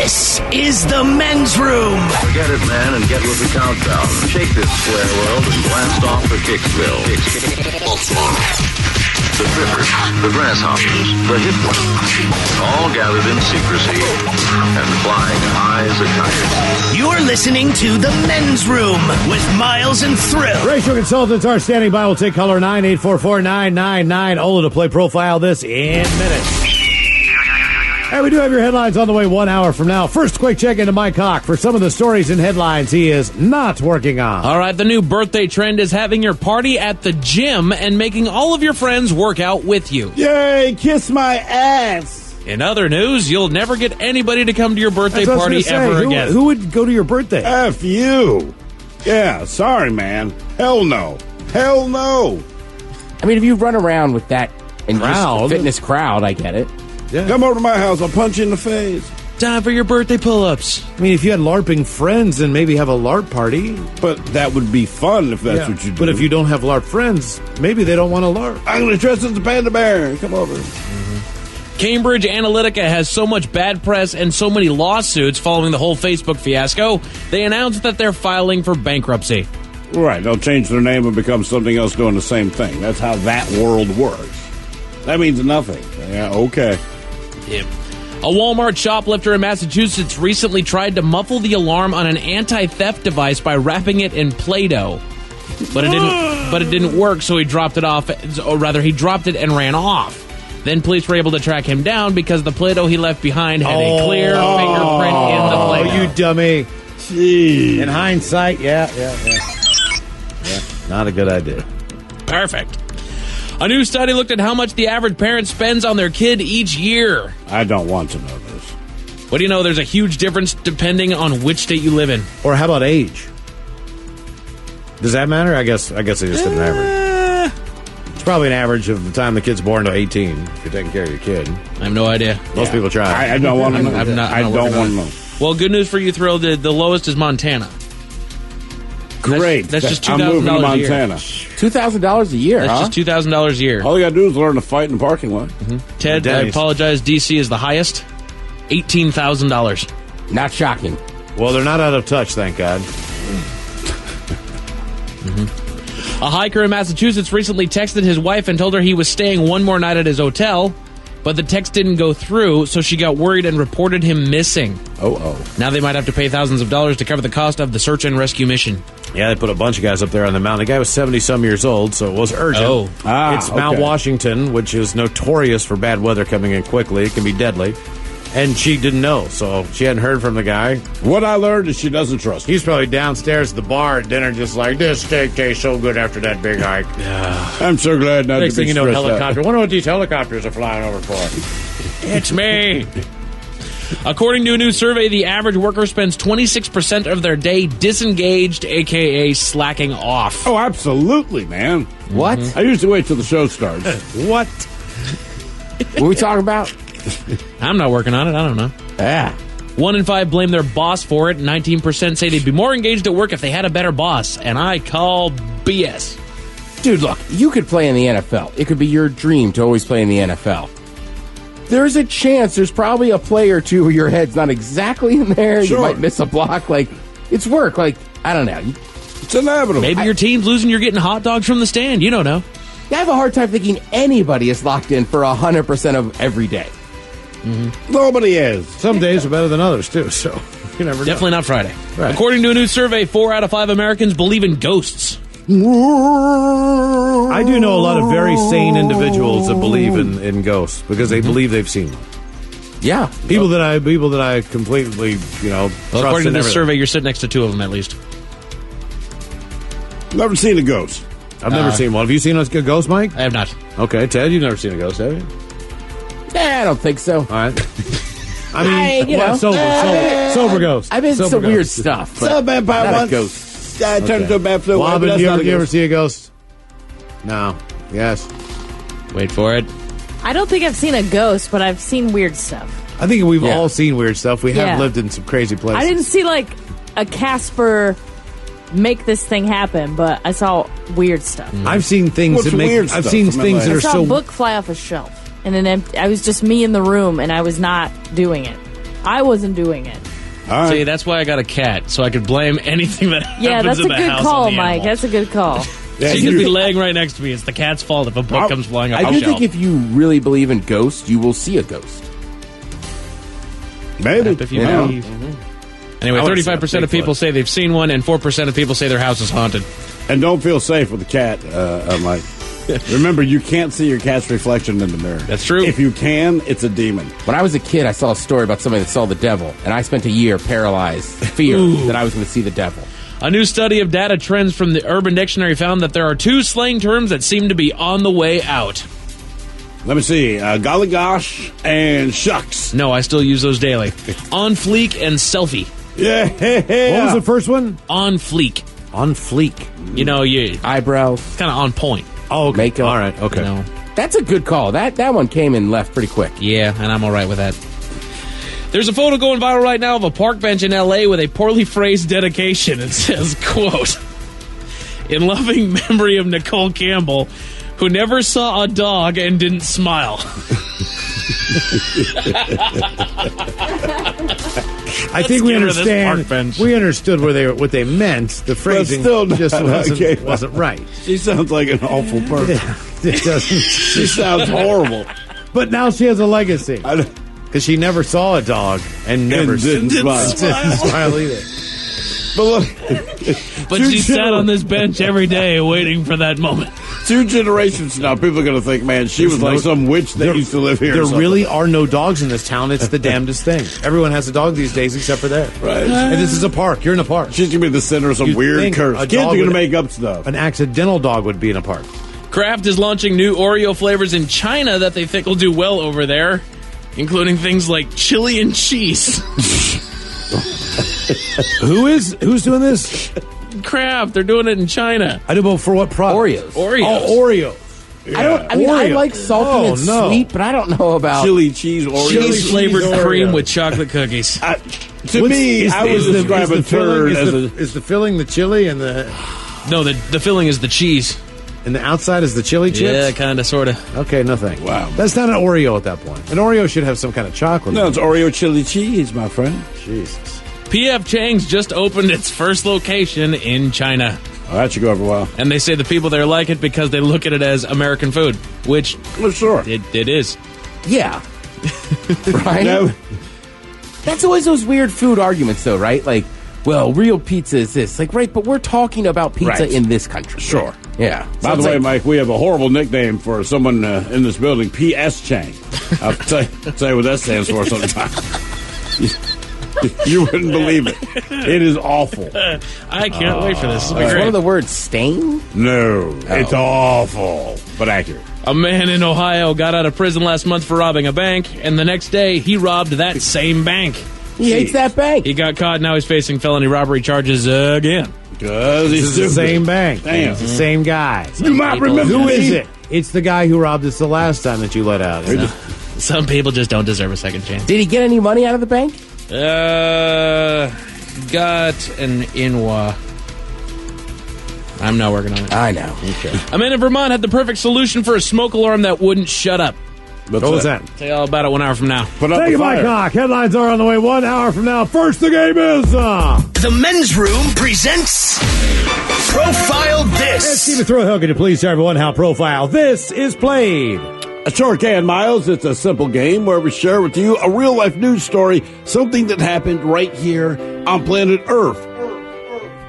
This is the men's room. Forget it, man, and get with the countdown. Shake this square world and blast off for Kicksville. The trippers, the grasshoppers, the hip ones, all gathered in secrecy and flying high as a kite. You're listening to the men's room with Miles and Thrill. Racial consultants are standing by. We'll take caller 9844999. Ola to play profile this in minutes. Hey, we do have your headlines on the way 1 hour from now. First, quick check into Mike Hawk for some of the stories and headlines he is not working on. All right, the new birthday trend is having your party at the gym and making all of your friends work out with you. Yay, kiss my ass. In other news, you'll never get anybody to come to your birthday party ever again. Who would go to your birthday? F you. Yeah, sorry, man. Hell no. Hell no. I mean, if you run around with that and just a fitness crowd, I get it. Yeah. Come over to my house. I'll punch you in the face. Time for your birthday pull-ups. I mean, if you had LARPing friends, then maybe have a LARP party. But that would be fun if that's what you do. But if you don't have LARP friends, maybe they don't want to LARP. I'm going to dress as a panda bear. Come over. Cambridge Analytica has so much bad press and so many lawsuits following the whole Facebook fiasco, they announced that they're filing for bankruptcy. Right. They'll change their name and become something else doing the same thing. That's how that world works. That means nothing. Yeah, okay. Yep. A Walmart shoplifter in Massachusetts recently tried to muffle the alarm on an anti-theft device by wrapping it in Play-Doh. But it didn't work, so he dropped it off, or rather he dropped it and ran off. Then police were able to track him down because the Play-Doh he left behind had a clear fingerprint in the Play-Doh. Oh, you dummy. Jeez. In hindsight, yeah. Not a good idea. Perfect. A new study looked at how much the average parent spends on their kid each year. I don't want to know this. What do you know? There's a huge difference depending on which state you live in. Or how about age? Does that matter? I guess they just did an average. It's probably an average of the time the kid's born to 18 if you're taking care of your kid. I have no idea. Most people try. I don't want to know. I don't want to know. Well, good news for you, Thrill. The lowest is Montana. Great. That's just I'm moving to Montana. $2,000 a year, That's just $2,000 a year. All you got to do is learn to fight in the parking lot. Ted, I apologize. D.C. is the highest. $18,000. Not shocking. Well, they're not out of touch, thank God. A hiker in Massachusetts recently texted his wife and told her he was staying one more night at his hotel, but the text didn't go through, so she got worried and reported him missing. Now they might have to pay thousands of dollars to cover the cost of the search and rescue mission. Yeah, they put a bunch of guys up there on the mountain. The guy was 70-some years old, so it was urgent. It's Mount Washington, which is notorious for bad weather coming in quickly. It can be deadly. And she didn't know, so she hadn't heard from the guy. What I learned is she doesn't trust him. He's probably downstairs at the bar at dinner just like, this steak tastes so good after that big hike. I'm so glad not Next to be thing you know, helicopter. out. I wonder what these helicopters are flying over for. It's me. According to a new survey, the average worker spends 26% of their day disengaged, a.k.a. slacking off. Oh, absolutely, man. What? I usually wait till the show starts. What? What are we talking about? I'm not working on it. I don't know. Yeah. 1 in 5 blame their boss for it. 19% say they'd be more engaged at work if they had a better boss. And I call BS. Dude, look, you could play in the NFL. It could be your dream to always play in the NFL. There's a chance there's probably a play or two where your head's not exactly in there. Sure. You might miss a block. Like, it's work. Like, I don't know. It's inevitable. Maybe your team's losing, you're getting hot dogs from the stand. You don't know. I have a hard time thinking anybody is locked in for 100% of every day. Nobody is. Some days are better than others, too, so you never know. Definitely not Friday. Right. According to a new survey, 4 out of 5 Americans believe in ghosts. I do know a lot of very sane individuals that believe in ghosts because they believe they've seen them. Yeah. People that I completely, Well, trust according to in this everything. survey, you're sitting next to 2 of them at least. Never seen a ghost. I've never seen one. Have you seen a ghost, Mike? I have not. Okay, Ted, you've never seen a ghost, have you? I don't think so. All right. I mean, sober ghost. I've been Sober some weird ghost. stuff. Saw a vampire not a once. ghost. I turned into a bad flu. Wobbin, That's you not a ever ghost. see a ghost? No. Yes. Wait for it. I don't think I've seen a ghost, but I've seen weird stuff. I think we've all seen weird stuff. We have Yeah. lived in some crazy places. I didn't see like a Casper make this thing happen, but I saw weird stuff. I've seen things What's that make. weird I've stuff seen from things LA? that I are saw so. a book fly off a shelf, and I was just me in the room, and I was not doing it. I wasn't doing it. All right. See, that's why I got a cat, so I could blame anything that Yeah, happens that's a in the good house call, on the Mike. animal. That's a good call. Yeah, She could be laying right next to me. It's the cat's fault if a book comes flying off I the do shelf. think if you really believe in ghosts, you will see a ghost. Maybe. If you You know. believe. Anyway, I wanna see a 35% of people Bigfoot. say they've seen one, and 4% of people say their house is haunted. And don't feel safe with the cat, Mike. Remember, you can't see your cat's reflection in the mirror. That's true. If you can, it's a demon. When I was a kid, I saw a story about somebody that saw the devil, and I spent a year paralyzed, fear that I was going to see the devil. A new study of data trends from the Urban Dictionary found that there are 2 slang terms that seem to be on the way out. Let me see. Golly gosh and shucks. No, I still use those daily. On fleek and selfie. Yeah. What was the first one? On fleek. On fleek. You know, you Eyebrows, kind of on point. Oh, okay. Makeup. All right. Okay. You know? That's a good call. That one came and left pretty quick. Yeah, and I'm all right with that. There's a photo going viral right now of a park bench in L.A. with a poorly phrased dedication. It says, quote, "In loving memory of Nicole Campbell, who never saw a dog and didn't smile." I think we get rid of this understand. park bench. We understood what they meant. The phrasing still not just okay. wasn't right. She sounds like an awful person. It doesn't. She sounds horrible. But now she has a legacy I don't- because she never saw a dog and never didn't smile. didn't smile either. But look, But Two she sat gener- on this bench every day waiting for that moment. 2 generations now, people are going to think, man, she was like some witch that used to live here. or There something. really are no dogs in this town. It's the damnedest thing. Everyone has a dog these days except for there. Right. And this is a park. You're in a park. She's going to be the center of some You'd weird think curse. a Kids are dog going to would- make up stuff. An accidental dog would be in a park. Kraft is launching new Oreo flavors in China that they think will do well over there, including things like chili and cheese. Who's doing this? Kraft, they're doing it in China. I do both for what product? Oreos. Oreos. Oh, Oreos. I mean, I Oreo. like salty and Oh, no. sweet, but I don't know about Chili cheese Oreos. Cheese flavored Oreo. cream with chocolate cookies. To What's- me, is I the- would is the- describe is a the filling- turd as a... is the filling the chili and the No, the filling is the cheese. outside is the chili chips? Yeah, kind of, sort of. Okay, no thanks. Wow. That's not an Oreo at that point. An Oreo should have some kind of chocolate. No, it's Oreo chili cheese, my friend. Jesus. P.F. Chang's just opened its first location in China. Oh, that should go over well. And they say the people there like it because they look at it as American food, which Well, sure. it is. yeah, right. No, That's always those weird food arguments, though, right? Like, well, real pizza is this, like, right? But we're talking about pizza Right. in this country. Sure. Yeah. By the way, Mike, we have a horrible nickname for someone in this building, P.S. Chang. I'll tell you what that stands for sometime. You wouldn't believe it. It is awful. I can't wait for this. This will be Is great. one of the words stain? No, it's awful, but accurate. A man in Ohio got out of prison last month for robbing a bank, and the next day he robbed that same bank. He hates that bank. He got caught. Now he's facing felony robbery charges again. Because This he's is the stupid. same bank. Damn. It's the same guy. You might people- remember Who me. is it? It's the guy who robbed us the last time that you let out. Some people just don't deserve a second chance. Did he get any money out of the bank? Got an Inwa. I'm not working on it. I know. A man in Vermont had the perfect solution for a smoke alarm that wouldn't shut up. What was that? Tell you all about it 1 hour from now. Put up Thank the you, Mike fire. Hawk. Headlines are on the way 1 hour from now. First, the game is The Men's Room presents Profile This. Stephen Throwhill, can you please tell everyone how Profile This is played? A short can, Miles. It's a simple game where we share with you a real-life news story, something that happened right here on planet Earth.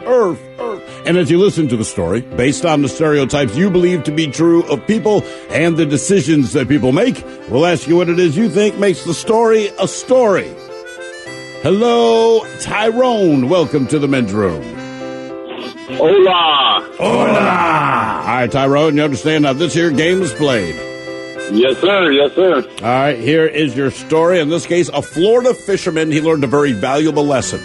Earth. And as you listen to the story, based on the stereotypes you believe to be true of people and the decisions that people make, we'll ask you what it is you think makes the story a story. Hello, Tyrone. Welcome to the Men's Room. Hola. Hola. All right, Tyrone, you understand how this here game is played. Yes, sir. Yes, sir. All right, here is your story. In this case, a Florida fisherman, he learned a very valuable lesson.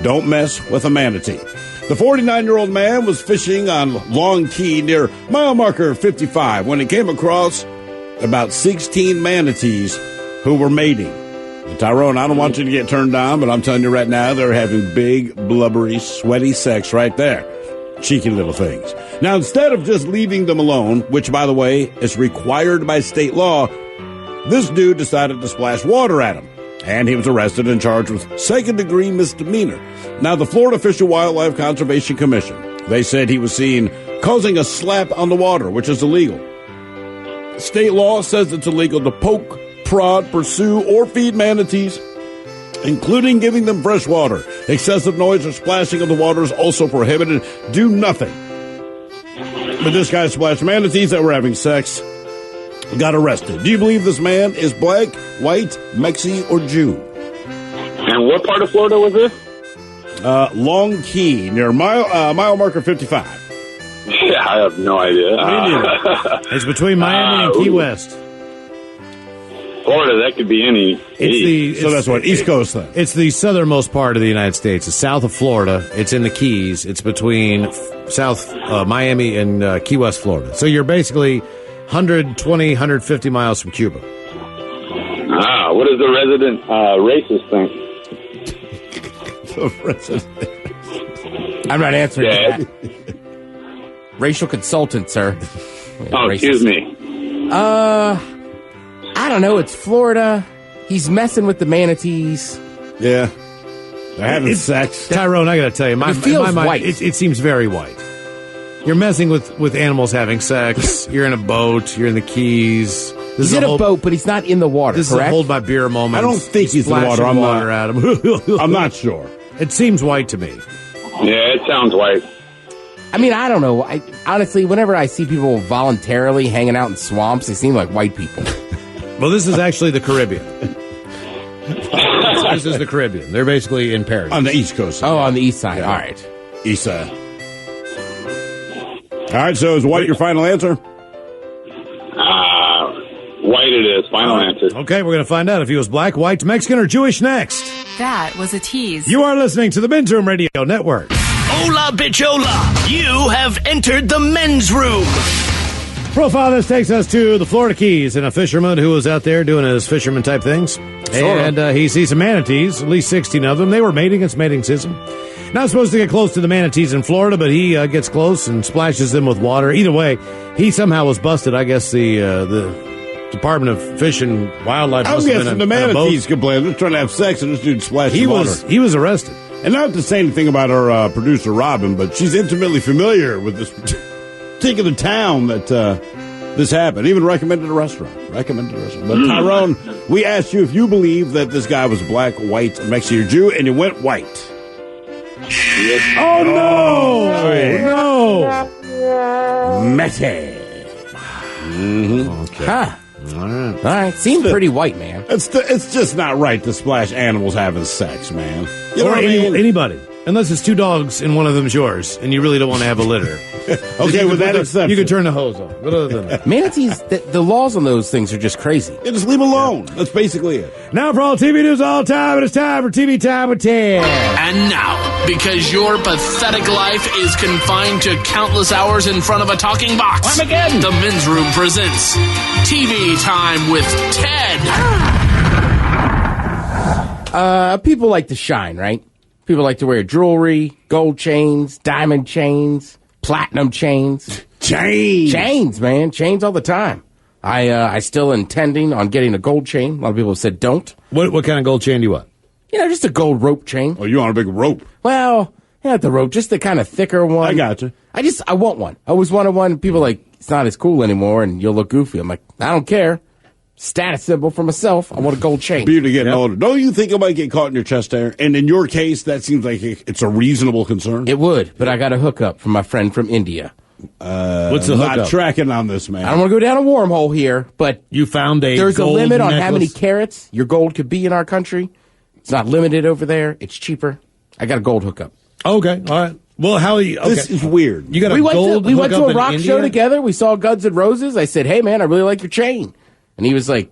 Don't mess with a manatee. The 49-year-old man was fishing on Long Key near mile marker 55 when he came across about 16 manatees who were mating. And Tyrone, I don't want you to get turned on, but I'm telling you right now, they're having big, blubbery, sweaty sex right there. Cheeky little things. Now, instead of just leaving them alone, which, by the way, is required by state law, this dude decided to splash water at him. and he was arrested and charged with second-degree misdemeanor. Now, the Florida Fish and Wildlife Conservation Commission, they said he was seen causing a slap on the water, which is illegal. State law says it's illegal to poke, prod, pursue, or feed manatees, including giving them fresh water. Excessive noise or splashing of the water is also prohibited. Do nothing. But this guy splashed manatees that were having sex, got arrested. Do you believe this man is black, white, Mexi, or Jew? And what part of Florida was this? Long Key, near mile marker 55. Yeah, I have no idea. It's between Miami and Key West. Florida, that could be any. So that's what, East Coast then? It's the southernmost part of the United States. It's south of Florida. It's in the Keys. It's between South Miami and Key West, Florida. So you're basically 120, 150 miles from Cuba. What does the resident racist think? I'm not answering that. Racial consultant, sir. Oh, excuse me. I don't know. It's Florida. He's messing with the manatees. Yeah. They're having sex. Tyrone, I got to tell you, It feels in my mind, white. it seems very white. You're messing with animals having sex. You're in a boat. You're in the Keys. He's in a boat, but he's not in the water, This correct? is a hold my beer moment. I don't think he's in the water. Splashing water at him. I'm not sure. It seems white to me. Yeah, it sounds white. I mean, I don't know. Honestly, whenever I see people voluntarily hanging out in swamps, they seem like white people. Well, this is actually the Caribbean. This is the Caribbean. They're basically in Paradise. On the East Coast. Oh, on the east side. All right. East side. All right, so is white your final answer? White it is. Final answer. Okay, we're going to find out if he was black, white, Mexican, or Jewish next. That was a tease. You are listening to the Men's Room Radio Network. Hola, bichola. You have entered the men's room. Profile this takes us to the Florida Keys and a fisherman who was out there doing his fisherman type things. And he sees some manatees, at least 16 of them. They were mating. It's mating season. Not supposed to get close to the manatees in Florida, but he gets close and splashes them with water. Either way, he somehow was busted. I guess the Department of Fish and Wildlife. I'm guessing the manatees complained. They're trying to have sex and this dude splashed water. He was arrested. And not to say anything about our producer, Robin, but she's intimately familiar with this particular town that this happened. Even recommended a restaurant. But Tyrone, we asked you if you believe that this guy was black, white, Mexican, or Jew, and you went white. Yes. Oh, no! No! Messy. Okay. Huh. All right. All right. Seems pretty white, man. It's just not right to splash animals having sex, man. You know Or what I mean? anybody. Unless it's two dogs and one of them's yours, and you really don't want to have a litter. Okay, with that exception. You can turn the hose on. But other than that. Manatees, the laws on those things are just crazy. Yeah, just leave them alone. That's basically it. Now for all TV news all time, it is time for TV Time with Ted. And now, because your pathetic life is confined to countless hours in front of a talking box, the Men's Room presents TV Time with Ted. People like to shine, right? People like to wear jewelry, gold chains, diamond chains, platinum chains. Chains, man. Chains all the time. I still intending on getting a gold chain. A lot of people have said don't. What kind of gold chain do you want? You know, just a gold rope chain. Oh, you want a big rope? Well, not the rope, just the kind of thicker one. I got you. I want one. I always wanted one. People are like, it's not as cool anymore and you'll look goofy. I'm like, I don't care. Status symbol for myself. I want a gold chain. Beauty getting older. Don't you think it might get caught in your chest hair? And in your case, that seems like it's a reasonable concern. It would, but I got a hookup from my friend from India. What's the Not hookup? tracking on this, man. I don't want to go down a wormhole here, but You found there's a gold limit on how many necklace? carats your gold could be in our country. It's not limited over there. It's cheaper. I got a gold hookup. Okay, all right. Well, how are you? Okay. This is weird. You got a We went gold to hookup a in rock India? show together. We saw Guns N' Roses. I said, hey, man, I really like your chain. And he was like,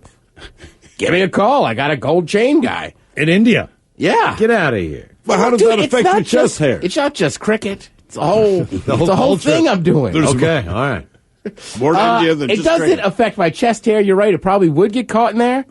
give me a call. I got a gold chain guy. In India? Yeah. Get out of here. But how does Dude, that it's affect not your chest hair? It's not just cricket. It's a whole, it's a whole culture. thing I'm doing. Okay, all right. More in India than It just doesn't cricket. affect my chest hair. You're right. It probably would get caught in there.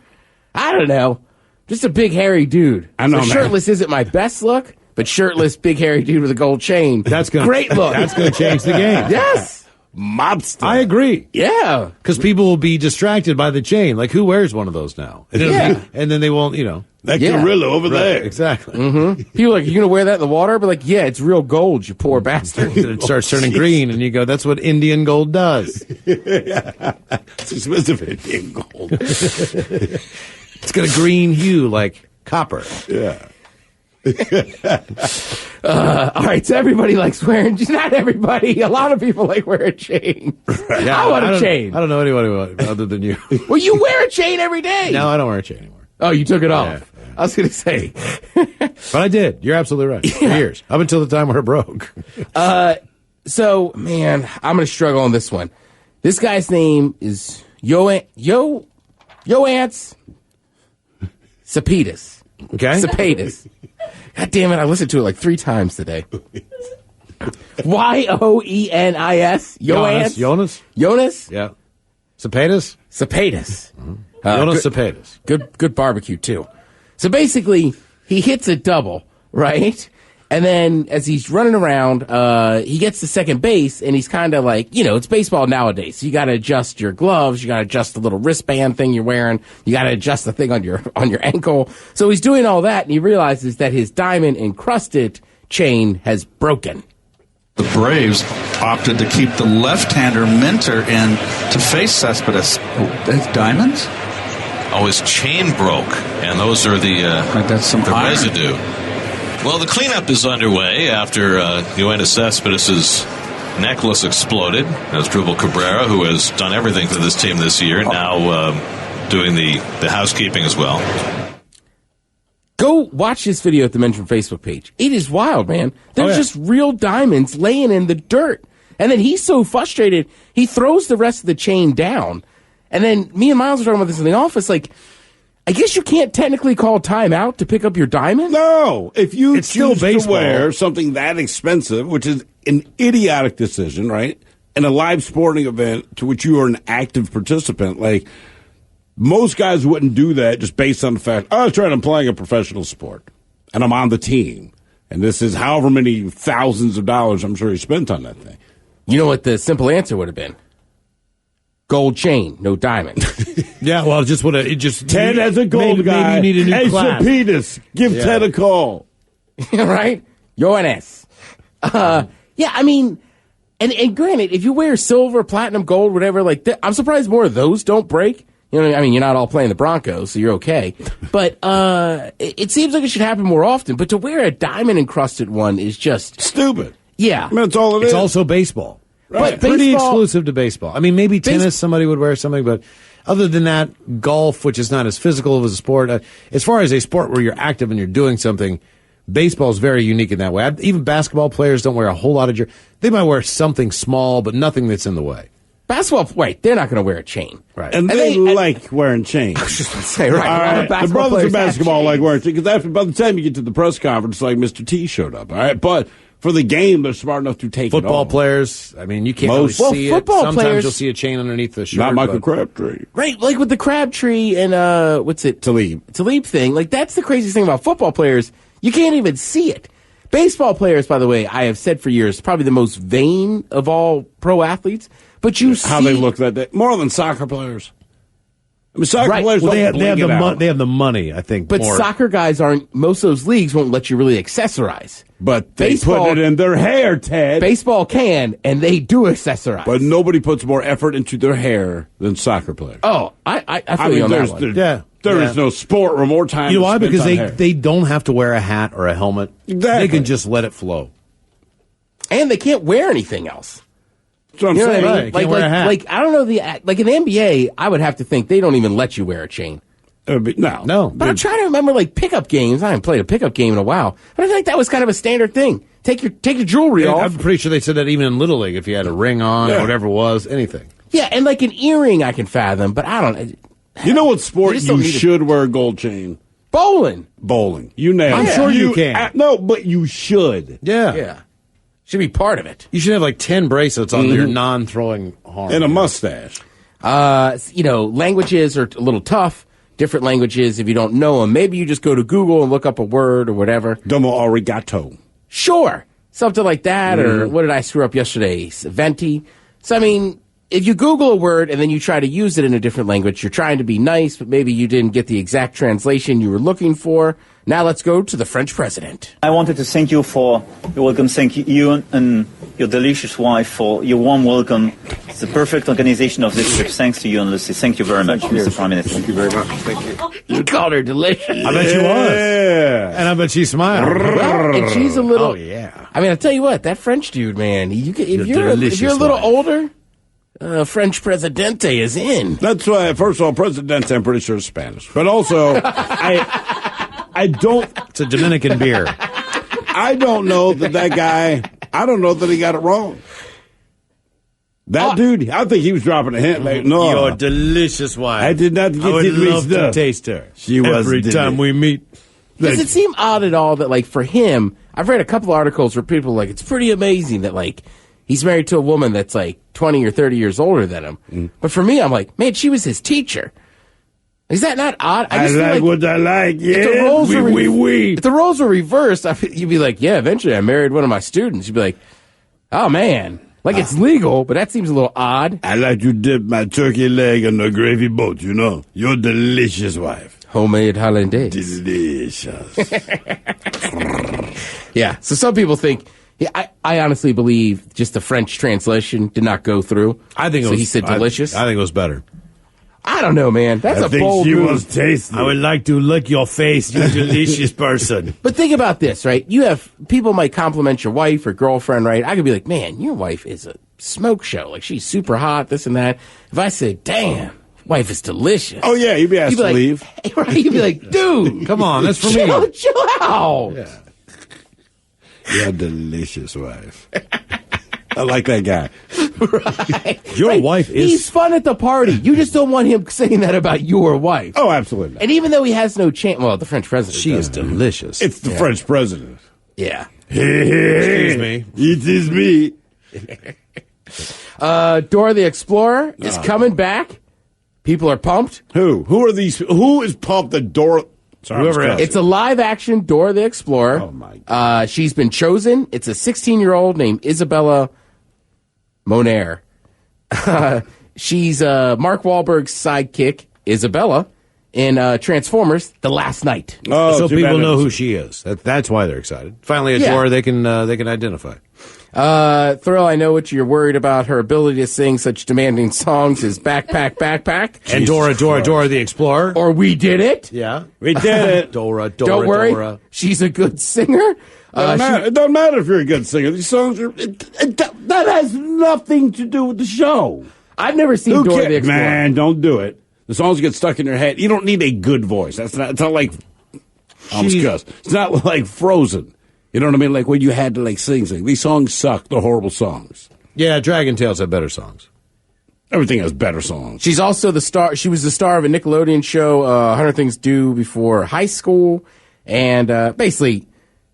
I don't know. Just a big hairy dude. I know, So man. shirtless isn't my best look, but shirtless, big hairy dude with a gold chain. That's gonna great look. That's going to change the game. Yes. mobster. I agree. Yeah. Because people will be distracted by the chain. Like, who wears one of those now? Yeah. And then they won't, That Yeah. gorilla over Right, there. exactly. People are like, you going to wear that in the water? But like, yeah, it's real gold, you poor bastard. It starts turning green, and you go, that's what Indian gold does. It's expensive Indian gold. It's got a green hue like copper. Yeah. All right, so everybody likes wearing, not everybody, a lot of people like wearing chains. Yeah, I want a don't- chain. I don't know anybody other than you. Well, you wear a chain every day. No, I don't wear a chain anymore. Oh, you took it off. Yeah. I was going to say. But I did. You're absolutely right. For years. Up until the time where it broke. So, man, I'm going to struggle on this one. This guy's name is Yoantz Cepedis. Okay? Cepedis. God damn it, I listened to it like 3 times today. Yoenis? Jonas? Jonas? Yeah. Cepedas? Cepedis. Jonas good- Cepedas. Good barbecue, too. So basically, he hits a double, right? And then as he's running around, he gets to second base, and he's kind of like, it's baseball nowadays. So you got to adjust your gloves, you got to adjust the little wristband thing you're wearing, you got to adjust the thing on your ankle. So he's doing all that, and he realizes that his diamond encrusted chain has broken. The Braves opted to keep the left-hander Minter in to face Cespedes. Diamonds? Oh, his chain broke, and those are the residue. Well, the cleanup is underway after Yoenis Cespedes' necklace exploded. As Drupal Cabrera, who has done everything for this team this year, now doing the housekeeping as well. Go watch this video at the Mention Facebook page. It is wild, man. There's just real diamonds laying in the dirt. And then he's so frustrated, he throws the rest of the chain down. And then me and Miles were talking about this in the office, like, I guess you can't technically call timeout to pick up your diamond? No. If you It's still choose to baseball. wear something that expensive, which is an idiotic decision, right? In a live sporting event to which you are an active participant, like, most guys wouldn't do that just based on the fact, that's right, I'm playing a professional sport, and I'm on the team. And this is however many thousands of dollars I'm sure he spent on that thing. You know what the simple answer would have been? Gold chain, no diamond. Yeah, well, just what it just Ted as a gold guy. Maybe you need a new hey, class. Cepedis, give Ted a call. Right? Yoenis. Yeah, I mean, and granted, if you wear silver, platinum, gold, whatever, like, I'm surprised more of those don't break. You know, I mean, you're not all playing the Broncos, so you're okay. But it seems like it should happen more often. But to wear a diamond encrusted one is just Stupid. Yeah. I mean, that's all it is. It's also baseball. Right. But Pretty baseball- exclusive to baseball. I mean, maybe tennis, somebody would wear something, but other than that, golf, which is not as physical as a sport, as far as a sport where you're active and you're doing something, baseball is very unique in that way. Even basketball players don't wear a whole lot of They might wear something small, but nothing that's in the way. Basketball, wait, they're not going to wear a chain. Right. And they like wearing chains. I was just going to say, right. All a lot right. of The basketball brothers in players have basketball like chains. wearing chains. Because by the time you get to the press conference, like Mr. T showed up. All right. But for the game, they're smart enough to take Football it off. players, I mean, you can't Most- really Well, see it. football Sometimes players- you'll see a chain underneath the shirt. Not Michael but- Crabtree. Right, like with the Crabtree and, what's it? Talib thing. Like, that's the craziest thing about football players. You can't even see it. Baseball players, by the way, I have said for years, probably the most vain of all pro athletes. But you see How they look that day. More than soccer players. I mean, soccer Right. players Well, don't they have blink the it out. they have the money, I think. But more. soccer guys aren't, most of those leagues won't let you really accessorize. But they Baseball- put it in their hair, Ted. Baseball can, and they do accessorize. But nobody puts more effort into their hair than soccer players. Oh, I feel I you mean, on that there's, one. Yeah. there Yeah. is no sport where more time You know is why? spent Because on hair. they don't have to wear a hat or a helmet. Exactly. They can just let it flow. And they can't wear anything else. That's what I'm You know what saying. I mean? Right, can't wear a hat. Like, I don't know like in the NBA, I would have to think they don't even let you wear a chain. No. But I'm trying to remember like pickup games. I haven't played a pickup game in a while, but I feel like that was kind of a standard thing. Take your jewelry And off. I'm pretty sure they said that even in Little League, if you had a ring on Yeah. or whatever it was, anything. Yeah, and like an earring, I can fathom, but I don't. You know what sport You just don't you need to- should wear a gold chain? Bowling. Bowling. You nailed I'm it. sure you can. No, but you should. Yeah. Yeah, should be part of it. You should have like 10 bracelets on your non-throwing arm. And a mustache. Languages are a little tough. Different languages, if you don't know them, maybe you just go to Google and look up a word or whatever. Domo arigato. Sure, something like that. Or what did I screw up yesterday? Venti. So, I mean, if you Google a word and then you try to use it in a different language, you're trying to be nice, but maybe you didn't get the exact translation you were looking for. Now let's go to the French president. I wanted to thank you for your welcome. Thank you and your delicious wife for your warm welcome. It's the perfect organization of this trip. Thanks to you and Lucy. Thank you very much, Mr. Prime Minister. Thank you very much. Thank you. You called her delicious. I bet she was. And I bet she smiled. Well, and she's a little... Oh, yeah. I mean, I'll tell you what, that French dude, man, if you're a little older... French Presidente is in. That's why, first of all, Presidente, I'm pretty sure is Spanish. But also, I don't... It's a Dominican beer. I don't know that guy... I don't know that he got it wrong. That dude, I think he was dropping a hint. Like, no. Your delicious wife. I did not get I would love to up. taste her. She was every time we meet. Does it seem odd at all that, like, for him, I've read a couple articles where people are like, it's pretty amazing that, like, he's married to a woman that's like 20 or 30 years older than him. But for me, I'm like, man, she was his teacher. Is that not odd? I just like what I like, yeah. If the roles were reversed, you'd be like, yeah, eventually I married one of my students. You'd be like, oh, man. Like, it's legal, but that seems a little odd. I like to dip my turkey leg in the gravy boat, you know. Your delicious wife. Homemade hollandaise. Delicious. Yeah, so some people think... Yeah, I honestly believe just the French translation did not go through. I think he said delicious. I think it was better. I don't know, man. That's a bold move. Was tasty. I would like to lick your face, you delicious person. But think about this, right? You have people might compliment your wife or girlfriend, right? I could be like, man, your wife is a smoke show. Like, she's super hot, this and that. If I say, damn, wife is delicious. Oh, yeah, you'd be asked to leave. Right? You'd be like, dude, come on, that's for me. Chill out. Yeah. Your delicious wife. I like that guy. Right. Your wife is... He's fun at the party. You just don't want him saying that about your wife. Oh, absolutely not. And even though he has no chance... Well, the French president... She is delicious. It's the French president. Yeah. Excuse me. It is me. Dora the Explorer is coming back. People are pumped. Who? Who are these? Who is pumped that Dora... Sorry, it's a live-action Dora the Explorer. Oh, my God. She's been chosen. It's a 16-year-old named Isabella Moner. She's Mark Wahlberg's sidekick, Isabella, in Transformers: The Last Night. Oh, so people know who she is. That's why they're excited. Finally, a Dora they can identify. Thrill, I know what you're worried about. Her ability to sing such demanding songs as Backpack. And Dora the Explorer. Or We Did It. Yeah. We did it. Dora. Don't worry. Dora. She's a good singer. It doesn't matter if you're a good singer. These songs are... that has nothing to do with the show. I've never seen Dora the Explorer. Man, don't do it. The songs get stuck in your head. You don't need a good voice. It's not like... It's not like Frozen. You know what I mean? Like when you had to like sing. These songs suck. They're horrible songs. Yeah, Dragon Tales have better songs. Everything has better songs. She's also the star. She was the star of a Nickelodeon show, 100 Things Due Before High School, and basically,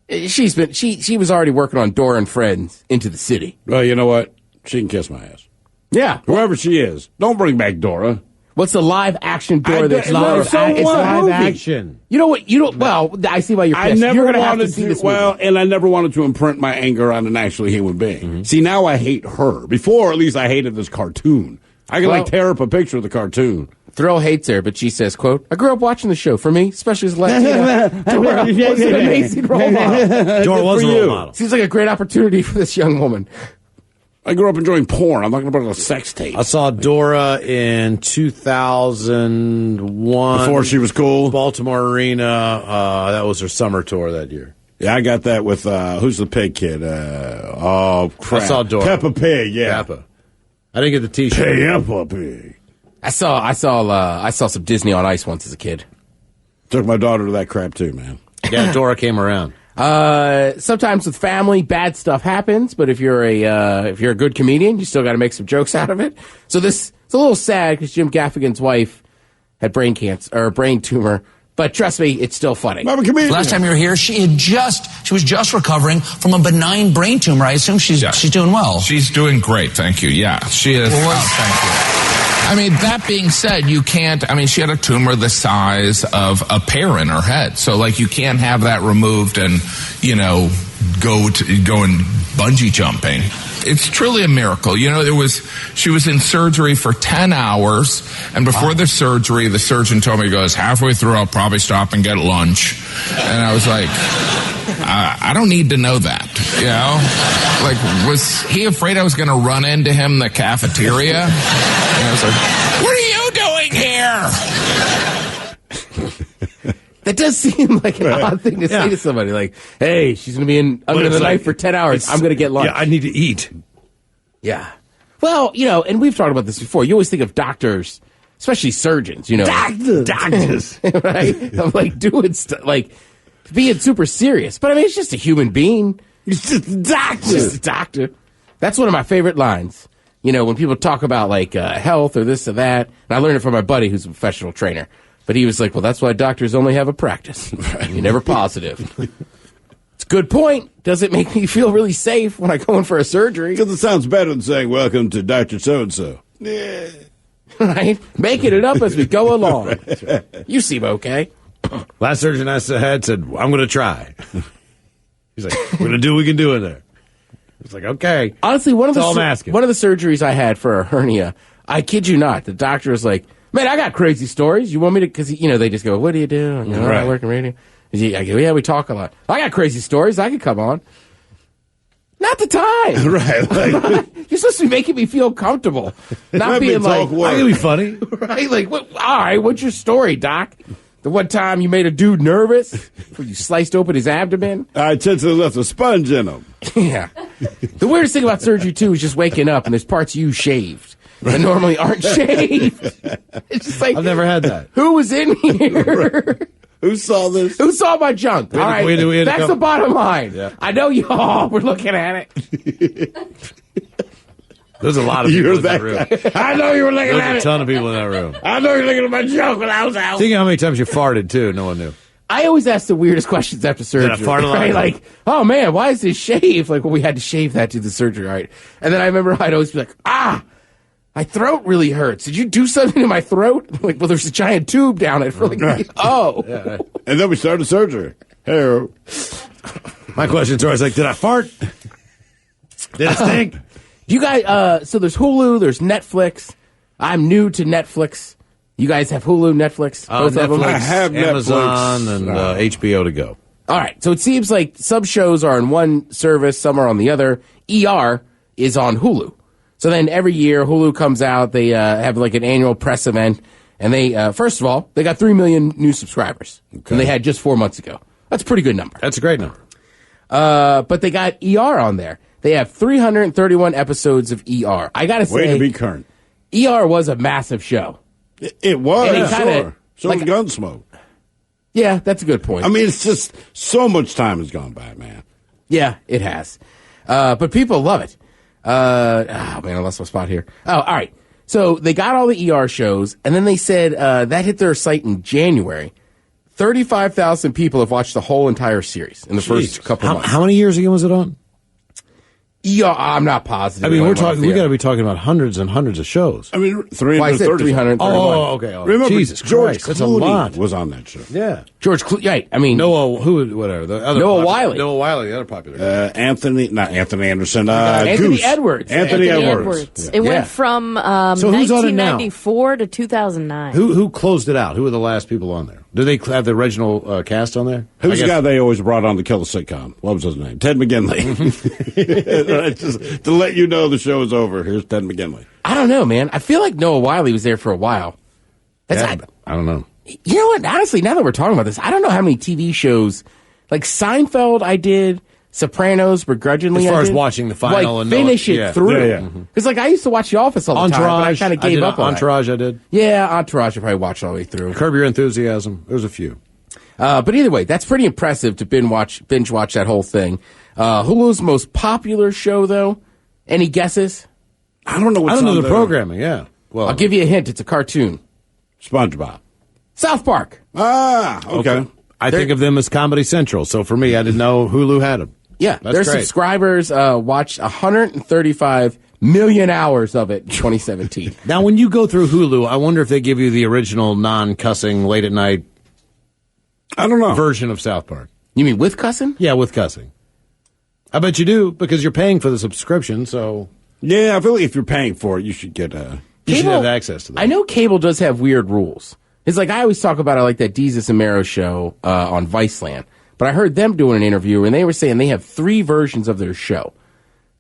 she was already working on Dora and Friends Into the City. Well, you know what? She can kiss my ass. Yeah, whoever she is, don't bring back Dora. What's the live action Dora? It's live action. You know what? Well, I see why you're pissed. I never you're gonna wanted have to see this movie. and I never wanted to imprint my anger on an actual human being. Mm-hmm. See, now I hate her. Before, at least, I hated this cartoon. I can tear up a picture of the cartoon. Thrill hates her, but she says, quote, I grew up watching the show. For me, especially as Latina, Dora was an amazing role model. Dora was a role model. Seems like a great opportunity for this young woman. I grew up enjoying porn. I'm talking about a sex tape. I saw Dora in 2001. Before she was cool. Baltimore Arena. That was her summer tour that year. Yeah, I got that with, who's the pig kid? Oh, crap. I saw Dora. Peppa Pig, yeah. Peppa. I didn't get the t-shirt. Peppa Pig. I saw some Disney on Ice once as a kid. Took my daughter to that crap too, man. Yeah, Dora came around. Sometimes with family, bad stuff happens, but if you're a good comedian, you still got to make some jokes out of it. So it's a little sad because Jim Gaffigan's wife had brain cancer or a brain tumor, but trust me, it's still funny. I'm a comedian. Last time you were here, she was just recovering from a benign brain tumor. I assume she's doing well. She's doing great, thank you. Yeah, she is. Thank you. I mean, that being said, you can't, she had a tumor the size of a pear in her head. So, you can't have that removed and, go and bungee jumping. it's truly a miracle. You know, she was in surgery for 10 hours, and before the surgery, the surgeon told me, he goes, halfway through, I'll probably stop and get lunch. And I was like, I don't need to know that, you know? Like, was he afraid I was going to run into him in the cafeteria? And I was like, what are you doing here? That does seem like an odd thing to say to somebody. Like, hey, she's going to be under the knife for 10 hours. I'm going to get lunch. Yeah, I need to eat. Yeah. Well, you know, and we've talked about this before. You always think of doctors, especially surgeons, you know. Doctors. Right? Of like doing stuff, like being super serious. But I mean, it's just a human being. He's just a doctor. Just a doctor. That's one of my favorite lines. You know, when people talk about like health or this or that. And I learned it from my buddy who's a professional trainer. But he was like, well, that's why doctors only have a practice. You're never positive. It's a good point. Does it make me feel really safe when I go in for a surgery? Because it sounds better than saying, welcome to Dr. So-and-so. Yeah. Right? Making it up as we go along. Right. You seem okay. Last surgeon I had said, I'm going to try. He's like, we're going to do what we can do in there. It's like, okay. Honestly, one of the surgeries I had for a hernia, I kid you not, the doctor was like, man, I got crazy stories. You want me to? Because, you know, they just go, what do you do? You know, I work in radio. I go, yeah, we talk a lot. I got crazy stories. I could come on. Not the time. Right. Like, you're supposed to be making me feel comfortable. Not being like, I can be funny. Right? Like, what, all right, what's your story, Doc? The one time you made a dude nervous when you sliced open his abdomen? I intentionally left a sponge in him. Yeah. The weirdest thing about surgery, too, is just waking up and there's parts of you shaved that normally aren't shaved. It's just like, I've never had that. Who was in here? Right. Who saw this? Who saw my junk? All right, that's the bottom line. Yeah. I know you all were looking at it. There's a lot of people in that room. I know you were looking at it. There's a ton of people in that room. I know you're looking at my junk when I was out. Think how many times you farted, too. No one knew. I always ask the weirdest questions after surgery. Did I fart a lot? Right? Like, oh, man, why is this shaved? Like, well, we had to shave that to the surgery, right? And then I remember I'd always be like, my throat really hurts. Did you do something to my throat? Like, well, there's a giant tube down it. For like, oh. Yeah, right. And then we started surgery. Hey. My question's always like, did I fart? Did it stink? You guys, so there's Hulu, there's Netflix. I'm new to Netflix. You guys have Hulu, Netflix? Both of them? I have Amazon Netflix. and HBO to go. All right, so it seems like some shows are on one service, some are on the other. ER is on Hulu. So then every year Hulu comes out, they have like an annual press event, and they, first of all, they got 3 million new subscribers. Okay. And they had just 4 months ago. That's a pretty good number. That's a great number. But they got ER on there. They have 331 episodes of ER. I gotta say, way to be current. ER was a massive show. It was, sure. So like Gunsmoke. Yeah, that's a good point. I mean, it's just so much time has gone by, man. Yeah, it has. But people love it. Man, I lost my spot here. Oh, all right. So they got all the ER shows, and then they said that hit their site in January. 35,000 people have watched the whole entire series in the first couple of months. How many years again was it on? ER, I'm not positive. I mean, we got to be talking about hundreds and hundreds of shows. I mean, 331. Oh, okay. Oh, remember, Jesus George Christ, that's a lot. was on that show. Yeah. George Clooney, right. I mean, whatever. The other Noah Wiley. Noah Wiley, the other popular guy. Not Anthony Anderson. Anthony Goose. Edwards. Anthony Edwards. It went from So who's on it now? 1994 to 2009. Who closed it out? Who were the last people on there? Did they have the original cast on there? Who's the guy they always brought on to kill the sitcom? What was his name? Ted McGinley. Just to let you know the show is over, here's Ted McGinley. I don't know, man. I feel like Noah Wiley was there for a while. I don't know. You know what? Honestly, now that we're talking about this, I don't know how many TV shows, like Seinfeld I did, Sopranos begrudgingly as far I as did. watching the final like, and finish it through. Because like I used to watch The Office all the time, but I kind of gave up on Entourage, I did. Yeah, Entourage I probably watched all the way through. Curb Your Enthusiasm. There's a few. But either way, that's pretty impressive to binge watch that whole thing. Hulu's most popular show, though. Any guesses? I don't know. I don't know the programming. Yeah. Well, I'll give you a hint. It's a cartoon. SpongeBob. South Park. Okay. I think of them as Comedy Central. So for me, I didn't know Hulu had them. Yeah, That's their great. subscribers watched 135 million hours of it in 2017. Now, when you go through Hulu, I wonder if they give you the original non-cussing late at night. I don't know. Version of South Park. You mean with cussing? Yeah, with cussing. I bet you do, because you're paying for the subscription, so... Yeah, I feel like if you're paying for it, you should get you should have access to that. I know cable does have weird rules. It's like I always talk about it like that Deezus and Mero show on Viceland. But I heard them doing an interview, and they were saying they have 3 versions of their show.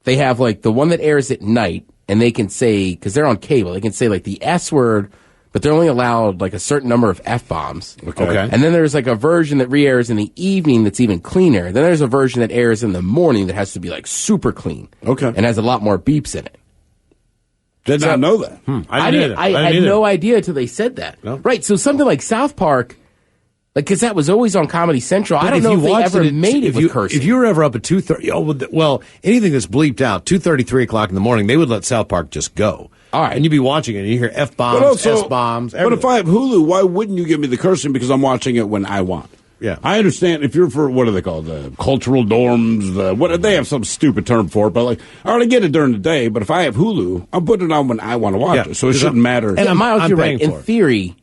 They have, like, the one that airs at night, and they can say, because they're on cable, they can say, like, the S word, but they're only allowed, like, a certain number of F-bombs. Okay. And then there's, like, a version that re-airs in the evening that's even cleaner. Then there's a version that airs in the morning that has to be, like, super clean. Okay. And has a lot more beeps in it. Did not know that. I had no idea until they said that. No. Right, so something like South Park, like, because that was always on Comedy Central. But I don't know if they ever made it with cursing. If you were ever up at 2:30, well, anything that's bleeped out, 2:30, 3 o'clock in the morning, they would let South Park just go. All right. And you'd be watching it, and you hear F-bombs, S-bombs, But if I have Hulu, why wouldn't you give me the cursing? Because I'm watching it when I want. Yeah. I understand if you're for, what are they called? The cultural dorms, they have some stupid term for it, but like, I already get it during the day, but if I have Hulu, I'm putting it on when I want to watch it, so it shouldn't matter. And Miles, you're right. paying In for it. theory,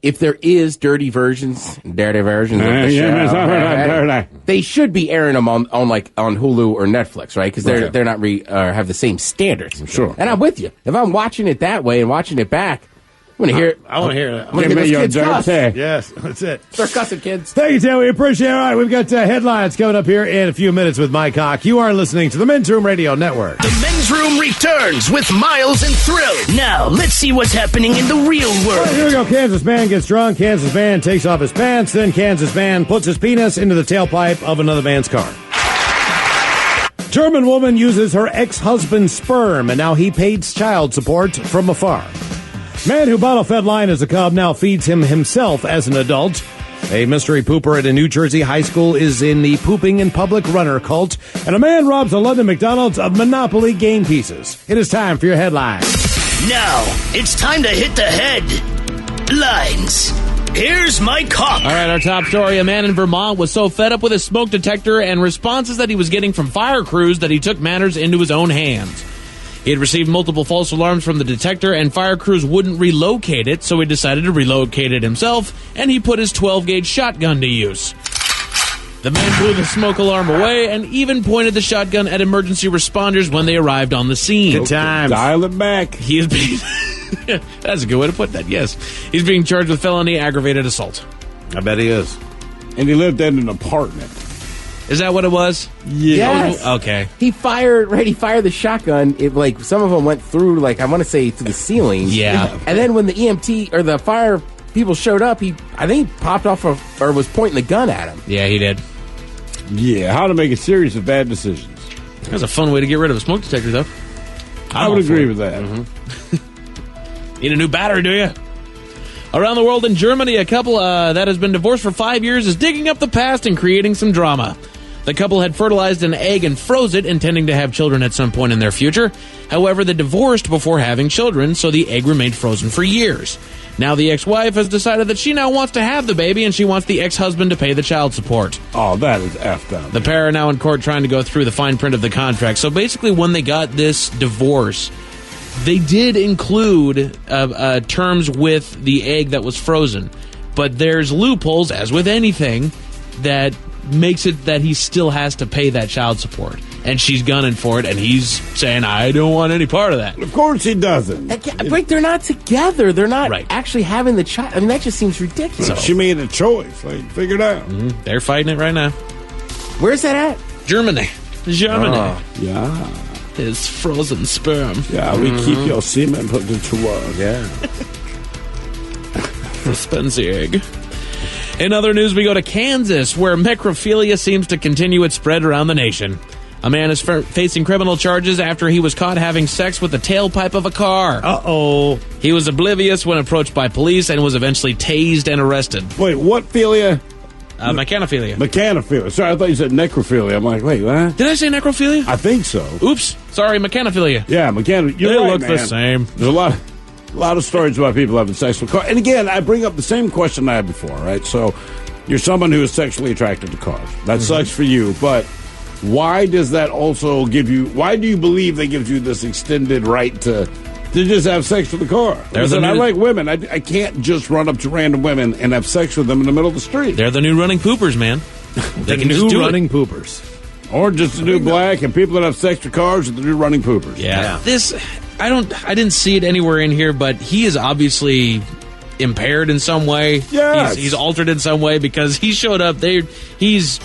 if there is dirty versions of the show, they should be airing them on Hulu or Netflix, right? Because they're not have the same standards. Sure. And I'm with you. If I'm watching it that way and watching it back, I'm going to hear. I want to hear that. I'm going to hear those kids cuss. Yes, that's it. Start cussing, kids. Thank you, Tim. We appreciate it. All right, we've got headlines coming up here in a few minutes with Mike Hawk. You are listening to the Men's Room Radio Network. The Men's Room returns with Miles and Thrill. Now, let's see what's happening in the real world. All right, here we go. Kansas man gets drunk. Kansas man takes off his pants. Then Kansas man puts his penis into the tailpipe of another man's car. German woman uses her ex-husband's sperm, and now he pays child support from afar. Man who bottle-fed lion as a cub now feeds him himself as an adult. A mystery pooper at a New Jersey high school is in the pooping in public runner cult. And a man robs a London McDonald's of Monopoly game pieces. It is time for your headlines. Now, it's time to hit the headlines. Here's Mike Hawk. All right, our top story. A man in Vermont was so fed up with his smoke detector and responses that he was getting from fire crews that he took matters into his own hands. He had received multiple false alarms from the detector, and fire crews wouldn't relocate it, so he decided to relocate it himself, and he put his 12-gauge shotgun to use. The man blew the smoke alarm away and even pointed the shotgun at emergency responders when they arrived on the scene. Good times. Dial it back. He is being... That's a good way to put that, yes. He's being charged with felony aggravated assault. I bet he is. And he lived in an apartment. Is that what it was? Yes. Okay. He fired the shotgun. It, like, some of them went through, like, I want to say to the ceiling. Yeah. And then when the EMT or the fire people showed up, I think he popped off or was pointing the gun at him. Yeah, he did. Yeah, how to make a series of bad decisions. That's a fun way to get rid of a smoke detector, though. I would agree with that. Mm-hmm. Need a new battery, do you? Around the world in Germany, a couple that has been divorced for 5 years is digging up the past and creating some drama. The couple had fertilized an egg and froze it, intending to have children at some point in their future. However, they divorced before having children, so the egg remained frozen for years. Now the ex-wife has decided that she now wants to have the baby, and she wants the ex-husband to pay the child support. Oh, that is effed up. The pair are now in court trying to go through the fine print of the contract. So basically, when they got this divorce, they did include terms with the egg that was frozen. But there's loopholes, as with anything, that makes it that he still has to pay that child support. And she's gunning for it, and he's saying, I don't want any part of that. Of course he doesn't. But they're not together. They're not actually having the child. I mean, that just seems ridiculous. So she made a choice. Like, figure it out. Mm-hmm. They're fighting it right now. Where's that at? Germany. Yeah. His frozen sperm. Yeah, we keep your semen put into work. Yeah. Suspense egg. In other news, we go to Kansas, where necrophilia seems to continue its spread around the nation. A man is facing criminal charges after he was caught having sex with the tailpipe of a car. Uh-oh. He was oblivious when approached by police and was eventually tased and arrested. Wait, what philia? Mechanophilia. Mechanophilia. Sorry, I thought you said necrophilia. I'm like, wait, what? Did I say necrophilia? I think so. Oops. Sorry, mechanophilia. Yeah, mechanophilia. They You're right, look man. the same. There's a lot of stories about people having sex with cars. And again, I bring up the same question I had before, right? So you're someone who is sexually attracted to cars. That sucks for you, but why does that also give you, why do you believe that gives you this extended right to just have sex with the car? Listen, I like women. I can't just run up to random women and have sex with them in the middle of the street. They're the new running poopers, man. They can new just do running it. poopers. Or just the new black, and people that have sex with cars are the new running poopers. Yeah. I didn't see it anywhere in here, but he is obviously impaired in some way. Yes. He's altered in some way because he showed up there. He's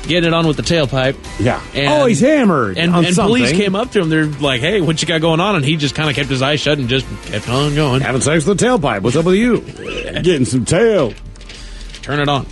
getting it on with the tailpipe. Yeah. And, he's hammered. And on something. police came up to him. They're like, hey, what you got going on? And he just kind of kept his eyes shut and just kept on going. Having sex with the tailpipe. What's up with you? Getting some tail. Turn it on.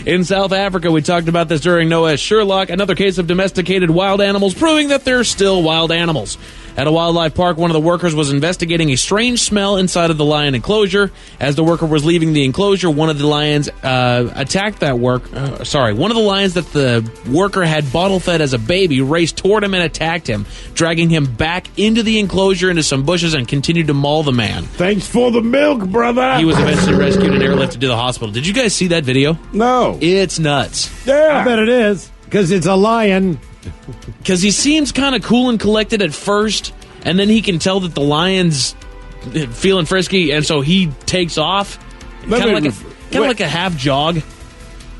In South Africa, we talked about this during Noah's Sherlock, another case of domesticated wild animals proving that they're still wild animals. At a wildlife park, one of the workers was investigating a strange smell inside of the lion enclosure. As the worker was leaving the enclosure, one of the lions attacked that one of the lions that the worker had bottle fed as a baby raced toward him and attacked him, dragging him back into the enclosure into some bushes and continued to maul the man. Thanks for the milk, brother. He was eventually rescued and airlifted to the hospital. Did you guys see that video? No. It's nuts. Yeah. I bet it is, because it's a lion. Because he seems kind of cool and collected at first, and then he can tell that the lion's feeling frisky, and so he takes off, kind of like a half jog.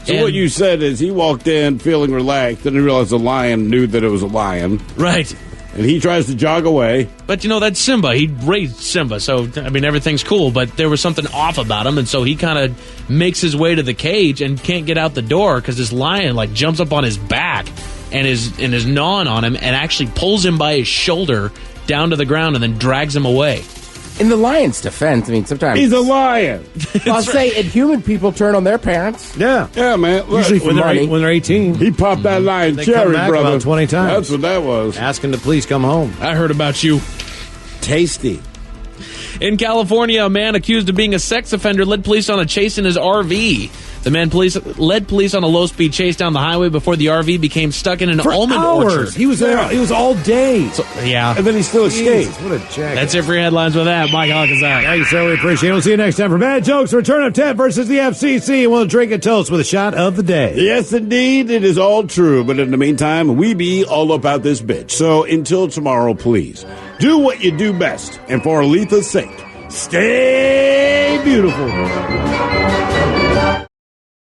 So what you said is he walked in feeling relaxed, then he realized the lion knew that it was a lion. Right. And he tries to jog away. But, that's Simba. He raised Simba, so, everything's cool, but there was something off about him, and so he kind of makes his way to the cage and can't get out the door because this lion, jumps up on his back and is gnawing on him and actually pulls him by his shoulder down to the ground and then drags him away. In the lion's defense, sometimes... He's a lion. I'll say, and human people turn on their parents. Yeah. Yeah, man. Look, Usually when they're 18. He popped that lion They cherry, come back brother. about 20 times. That's what that was. Asking the police come home. I heard about you. Tasty. In California, a man accused of being a sex offender led police on a chase in his RV. The man led police on a low-speed chase down the highway before the RV became stuck in an almond orchard. He was there. He was all day. Yeah. And then he still escaped. What a jacket. That's it for your headlines with that. Mike Hawkins out. Thank you, sir. We appreciate it. We'll see you next time for Bad Jokes. Return of 10 versus the FCC. And we'll drink a toast with a shot of the day. Yes, indeed. It is all true. But in the meantime, we be all about this bitch. So until tomorrow, please, do what you do best. And for Aletha's sake, stay beautiful.